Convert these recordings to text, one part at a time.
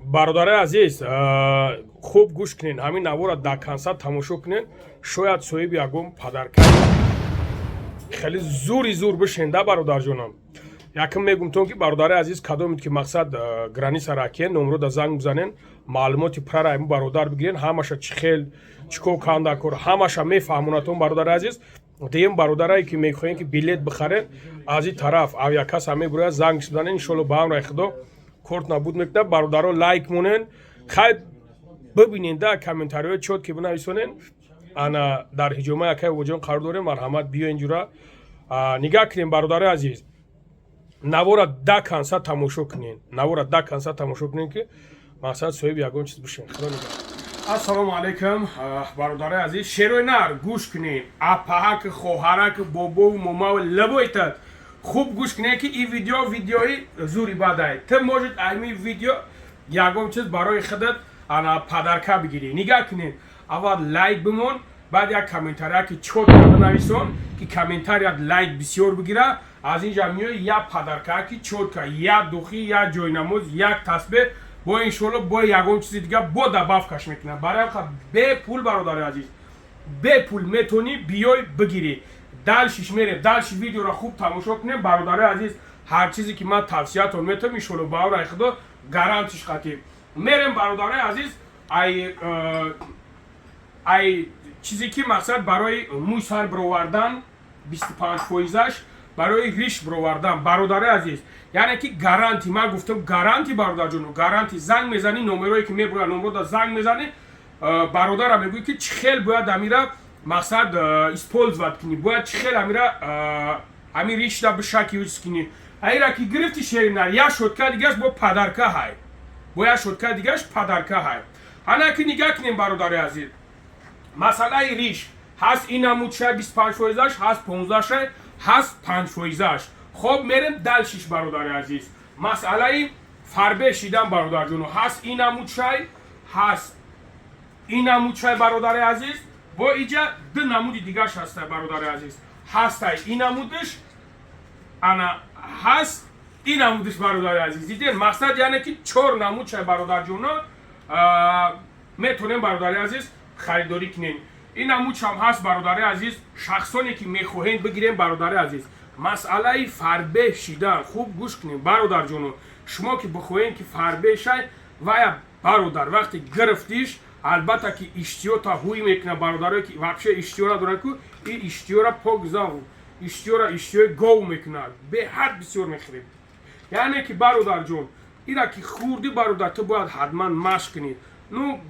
бародари азиз, хуб гӯш кунед, ҳамин навора дар консерт тамошо кунед. Шояд соҳиби ягон падаркаи хеле зури зур бишенда бародарҷонам. Якм мегумтон ки бародари азиз кадомед ки мақсад граниса ракен, номро да занг бизанен, маълумоти прара ему бародар бигирен, ҳамаша чӣ хел чӣ кор канда кор ҳамаша мефаҳмонатон бародари азиз. Деем бародарае ки мехоҳем ки билет бихарен, аз ин тараф авиакаса мебурад зангш бизанен, иншолло ба амраи худо корт набуд мекунад. Бародаро лайк монен, хай бибинен да комментариҳои чот ки бинависонен. Ана дар ҳиҷома якай воҷон қарор дорем, марҳамат биёин ҷура нигаҳ кунем бародари азиз. Навора да консерт тамошо кунен, навора да консерт тамошо кунен ки мақсад соҳиби ягон чиз бишен. Худо нигоҳ. Ассалому алайкум бародари азиз, шерои нар гӯш кунед. Апаҳак, хоҳарак, бобову момаву лабойтад хуб гӯш кунед ки ин видеои зури бадай. Ты может ами видео ягон чиз барои худат ана падарка бигирӣ. Нигаҳ кунед. Аввал лайк бимон, баъд як комментария ки чот нависон ки комментарият лайк бисёр бигира. Аз инҷа миёй як падарка ки чотка, як духӣ, як ҷойнамоз, як тасбеҳ бо иншолло бо ягон чизи дига бо дабафкаш мекунам. Барои бепул бародари азиз, бепул метони биёй бигирӣ. Далшиш мерем, далши видеоро хуб тамошо кунем бародари азиз. Ҳар чизе ки ман тавсиятон метавам иншолло ба амраи худо гарантиш қатӣ. Мерем бародари азиз, ай чизе ки мақсад барои мӯй сар бировардан 25%, барои риш бировардан бародари азиз. Яъне ки гаранти, ман гуфтам гаранти бародарҷоно, гаранти занг мезани, номерое ки мебурад номеро да занг мезани, бародарам мегӯяд ки чӣ хел бояд амира мақсад использовать кунӣ, бояд чӣ хел амира ҳамин ришта бишаки юз кунӣ. Аира ки гирифти шеринар як шотка дигаш бо падарка ҳай, бо як шотка дигаш падарка ҳай. Ҳана ки нигаҳ кунем бародари азиз. Масъалаи риш ҳаст ин намудшай 25%, ҳаст 15%, ҳаст 5%. Хоб мерем далшиш бародари азиз. Масъалаи фарбе шидан бародарҷоно ҳаст ин намудшай, ҳаст ин намудшай бародари азиз. Бо иҷа ду намуди дигаш ҳастай бародари азиз. Ҳастай ин намудиш, ана ҳаст ин намудиш бародари азиз. Диден мақсад яъне ки 4 намудшай бародарҷоно метонем бародари азиз харидорӣ кунем. Ин намудшам ҳаст бародари азиз. Шахсоне ки мехоҳем бигирем бародари азиз. Масъалаи фарбе шидан хуб гӯш кунем бародарҷоно. Шумо ки бихоҳем ки фарбе шай вая бародар вақте гирифтиш албатта ки иштиёта ҳуй мекуна бародарое ки вообще иштиё надорад ку ин иштиёра покзав иштиёи гов мекунад. Беҳад бисёр мехӯрем. Яъне ки бародарҷон ира ки хурди бародар ту бояд ҳатман машқ кунӣ. Ну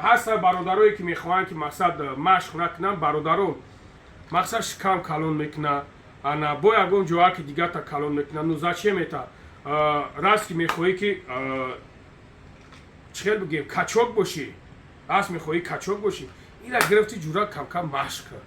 ҳаста бародарое ки мехоҳанд ки мақсад машқ накунанд бародарон мақсад шикам калон мекунад. Ана бо ягон ҷоя ки дигата калон мекунад. Ну зачем это? Раст ки мехоҳӣ ки чӣ хел бигем качок бошӣ. Раст мехоҳӣ качок бошӣ. Ира гирифти ҷура камкам машқ кар.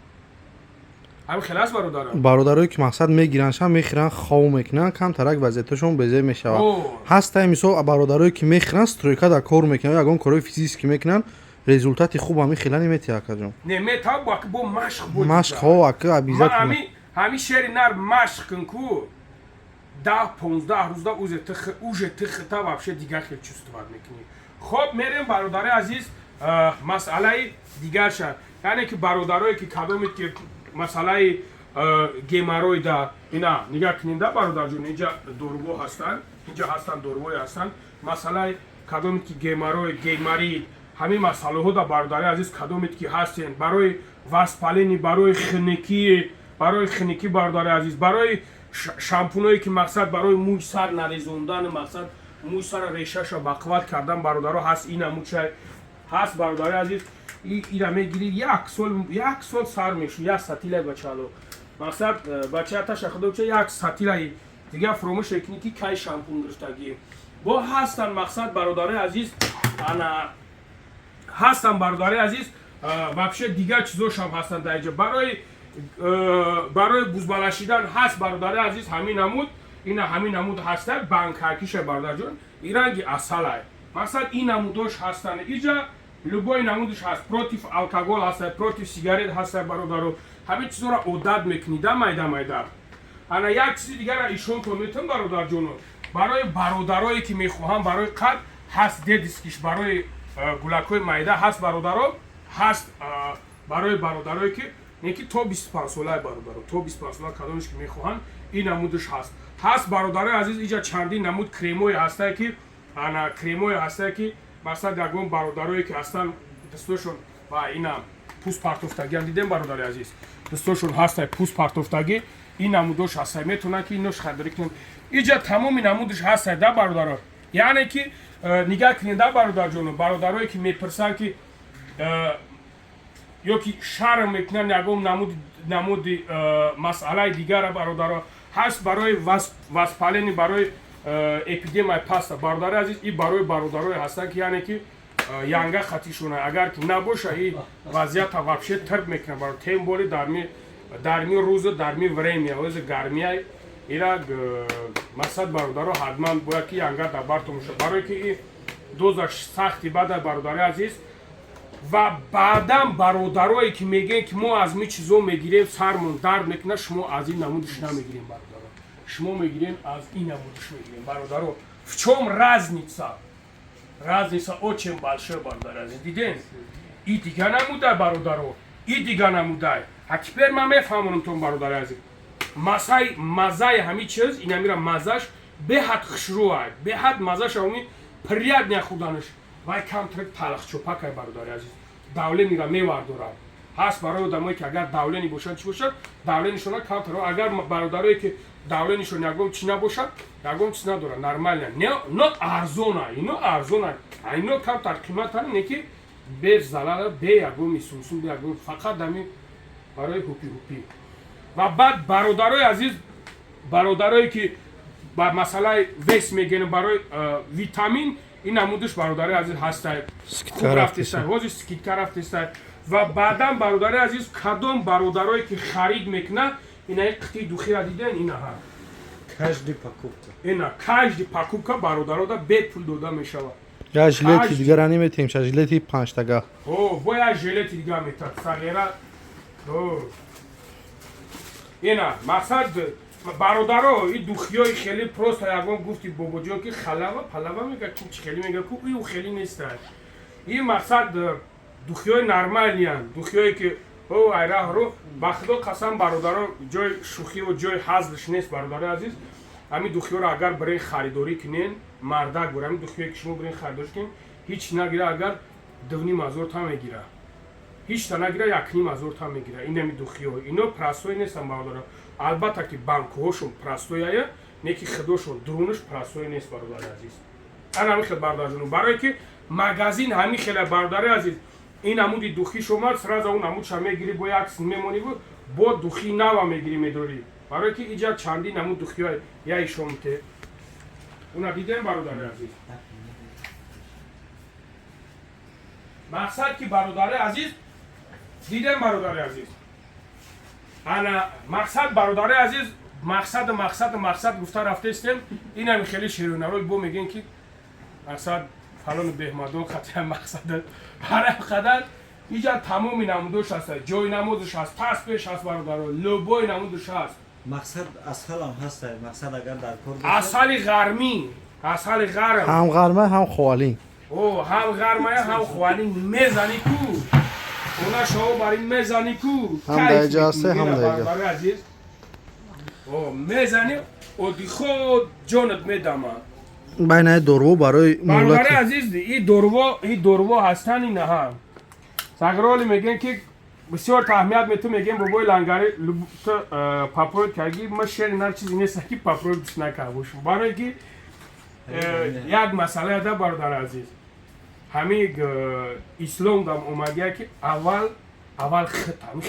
ҳамин хел аст бародарам. бародарое ки мақсад мегираншан мехӯранд хов мекунанд камтарак вазъияташон безе мешавад. ҳастай мисол бародарое ки мехӯранд стройка да кор мекунанд ягон корҳои физически мекунанд результати хуб ҳамин хела неметиҳад акаҷон. Не метавад бо машқ бо. Машқ ҳо ака абизат. ҳамин шери нар машқ кун ку 10-15 рӯзда уже ты хита вообще дигар хел чувствовать мекунӣ. Хоб мерем бародари азиз масъалаи дигарша. Яъне ки бародарое ки кадомед ки масъалаи геморрой да ина нигаҳ кунед да бародарҷон. Инҷа доруво ҳастанд, инҷа ҳастанд дорувое ҳастанд. Масъалаи кадомед ки геморрой, геймарит ҳамин масъалаҳо да бародари азиз кадомед ки ҳастен барои воспалени, барои хиникӣ бародари азиз, барои шампуное ки мақсад барои мӯй сар нарезондан, мақсад мӯй сара решаша бақувват кардан бародаро ҳаст ин намудшай ҳаст бародари азиз. ира мегирӣ як сол сар мешу як сатилаи бачаало мақсад бачааташа худоча як сатилаи дига фуромӯш мекунӣ ки кай шампун гирифтагӣ. Бо ҳастанд мақсад бародари азиз ана ҳастанд бародари азиз вообще дигар чизошам ҳастанд дар инҷа барои бузбалашидан ҳаст бародари азиз. Ҳамин намуд ина ҳамин намуд ҳаста банкакиша бародарҷон ин ранги асалай мақсад ин намудош ҳастанд. иҷа любой намудиш ҳаст. Против алкогол ҳастай, против сигарет ҳастай бародаро. ҳамин чизоро одат мекунӣ да майда. ана як чизи дигара ишонтон метавам бародарҷоно. барои бародарое ки мехоҳанд барои қад ҳаст дедискиш барои гулакҳои майда ҳаст бародаро ҳаст барои бародарое ки не ки то 25 солаи бародаро то 25 сола кадомеш ки мехоҳанд ин намудаш ҳаст ҳаст бародарои азиз иҷа чандин намуд кремое ҳастае ки ана кремое ҳастае ки масалан ягон бародарое ки ҳастанд дастошон ва ина пӯст партофтагиам дидем бародари азиз дастошон ҳастае пӯст партофтагӣ ин намудош ҳастае метавонанд ки инош харидорӣ кунанд иҷа тамоми намудаш ҳастае да бародаро яъне ки нигаҳ кунед да бародарҷоно бародарое ки мепурсанд ки ё ки шарм мекунанд ягон намуди масъалаи дигара бародаро ҳаст барои воспалени барои эпидемияи паста бародари азиз ин барои бародарое ҳастанд ки яъне ки янга хатишона агар ки набоша ин вазъията вообще тарк мекунад баро тем боли дарми рӯза дарми время ози гармияи ира масад бародаро ҳатман бояд ки янга дар бартон бошад барое ки ин дозаш сахти бада бародари азиз ва баъдан бародарое ки мегӯянд ки мо аз ми чизо мегирем сармон дард мекунад шумо аз ин намудаш намегирем бародаро шумо мегирем аз ин намудаш мегирем бародаро в чём разница очень большая бародари азиз дидем и дига намудай бародаро и дига намудай а теперь ман мефаҳмонамтон бародари азиз мазаи ҳами чиз инамира мазаш беҳад хушрӯай беҳад мазаш ами приятня худанаш вай камтар талахчопакай бародари азиз давленира мевардорад ҳаст барои одамое ки агар давлени бошад чӣ бошад давленишона камтар агар бародарое ки давленишон ягон чӣ набошад ягон чиз надорад нормална но арзона ино камтар қимата не ки бе залала бе ягон мисумсум бе ягон фақат дами барои ҳупи ва баъд бародарои азиз бародарое ки ба масъалаи вес мегӯям барои витамин ин намудаш бародари азиз ҳастае хуб рафтестай ҳозир скидка рафтестай ва баъдан бародари азиз кадом бародарое ки харид мекунад инаи қитъи духира диден инаҳа кажди покупка бародарода бе пул дода мешавад я жилети дигара неметем ша жилети 5 тага бо я жилети дига метад сағира ина мақсад бародаро и духиёи хеле просто ягон гуфти бобоҷон ки халава палава мега ки чи хеле мега ку ию хеле нестад ин мақсад духиёи нормалиянд духиёе ки айраҳро ба худо қасам бародаро ҷои шӯхиву ҷои ҳазлш нест бародари азиз ҳамин духиёро агар барои харидорӣ кунен мардак бор ҳамин духиёе ки шумо барои харидорӣ кунен ҳеч нагира агар 2,500 та мегира ҳеч та нагира 1,500 та мегира инами духиё ино прасои нестан бародаро албатта ки банкҳошон прастояя не ки худошон дурунаш прасои нест бародари азиз ан ҳамин хел бародарҷон барое ки магазин ҳамин хеле бародари азиз ин намуди духиш омад сразу он намудша мегирӣ бо як мемониву бо духи нава мегирӣ медорӣ барое ки иҷа чандин намуд духиё я ишомте уна дидем бародари азиз мақсад ки бародари азиз дидем бародари азиз ана мақсад бародари азиз мақсад гуфта рафтестем инами хеле широнарои бо мегӯем ки мақсад фалону беҳмадон хатия мақсада ҳара қадар иҷа тамоми намудош ҳаста ҷои намозаш ҳаст таспеш ҳаст бародаро лӯбои намудаш ҳаст мақсад асалам ҳаст мақсад агар дар кор асали ғармӣ асали ғарм ҳам ғарма ҳам хуалин ҳам ғармая ҳам хуалин мезани ку она шомо бар ин мезани ку ҳам даиҷа ҳасте ҳам даиҷа азиз мезани оди худ ҷонат медама байнаи дорво барои бародари азиз и дорво ҳастан инаҳа сагроли мегӯем ки бисёр таҳмият мету мегӯем бобои лангари папроид каги ма шери нар чизи неста ки папроид дуст накарда бошам барое ки як масъалая да бародари азиз ҳамин ислом дам омадия ки аввал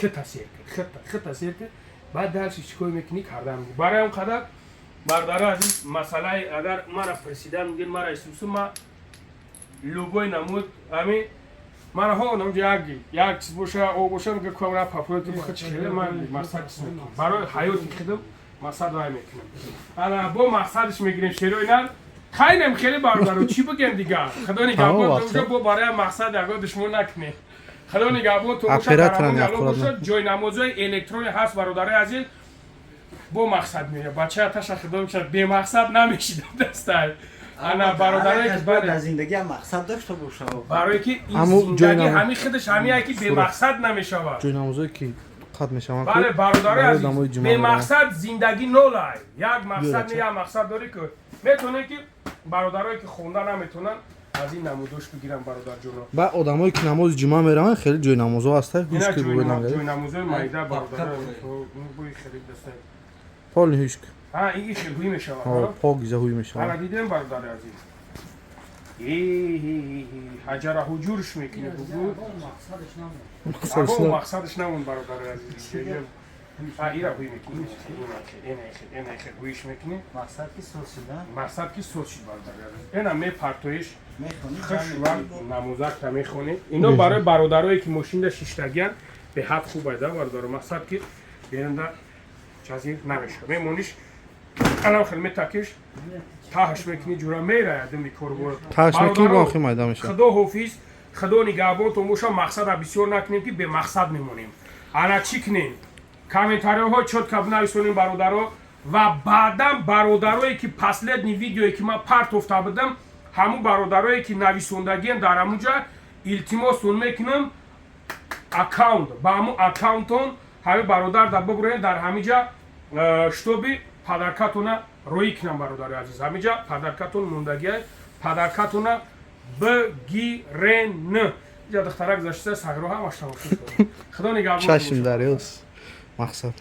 хита серка баъд дальше чӣ кор мекунӣ кардан барои ҳам қадар бародари азиз масъалаи агар мара пресидан мегӯяд мара исусу ма лӯбои намуд ҳамин мара як чиз боша об боша мега кора папроти бохад чхеле ман мақсад барои ҳаёти худам мақсад вай мекунам ана бо мақсадаш мегирем шерои нар хайнем хеле бародаро чӣ бигем дига худо нигоҳбон бо барои мақсад ягон душмон накунем худо нигоҳбон то бошад ҷои намозҳои электрони ҳаст бародари азиз бо мақсад мея бачааташа худо мешад бемақсад намешидам дастай ана бародаре ки باید در زندگی هم مقصد داشته باشه барое ки ин Ҳамун ҷой зиндагӣ намуд. ҳамин худаш ҳамие ки бемақсад намешавад. ҷойнамозое ки қатъ мешаванд бале бародари азиз намои ҷума бемақсад зиндагӣ нолай як мақсад Ёрача. не як мақсад дорӣ ки метавонем ки бародарое ки хонда наметавонанд аз ин намудош бигиранд бародарҷоно. ба одамое ки намози ҷума мераванд хеле ҷойнамозо ҳастай ина ҳушки бубинам ҷойнамозои майда бародаро бӯи хеле дастай. полни ҳушк ин хел ҳуй мешавад. погиза ҳуй мешаванд ана дидем бародари азиз ҳаҷара ҳуҷурш мекунӣ аго мақсадаш намон бародари азиз ира ҳуй мекунӣ ина хел ҳуйш мекунӣ مقصد که سوز شده мақсад ки соз шуд бародари азиз ина мепартоиш میخونی хушва намузакта мехонӣ ино барои бародарое ки мошинда шиштагиян беҳад хуб айда бародаро мақсад ки беранда чази намешавад мемониш алам хел метакиш таҳаш мекунӣ ҷура мераядми корбор таш мекунӣ бонхи майда мешавад худо ҳофиз худо нигаҳбонтон боша мақсада бисёр накунем ки бемақсад мемонем ана чӣ кунем комментариёҳо чотка бинависонем бародаро ва баъдан бародарое ки последни видеое ки ман партофта будам ҳамун бародарое ки нависондагиен дар ҳамунҷа илтимостон мекунам аккаунт ба ҳамун аккаунтон ҳамин бародар дар бубурем дар ҳаминҷа штоби падаркатона роӣ кунам бародари азиз ҳаминҷа падаркатон мондагия падаркатона бигирен ҷа духтарак зашта сагро ҳамаш тамошо худо нигаҳбон чашм дарёс мақсад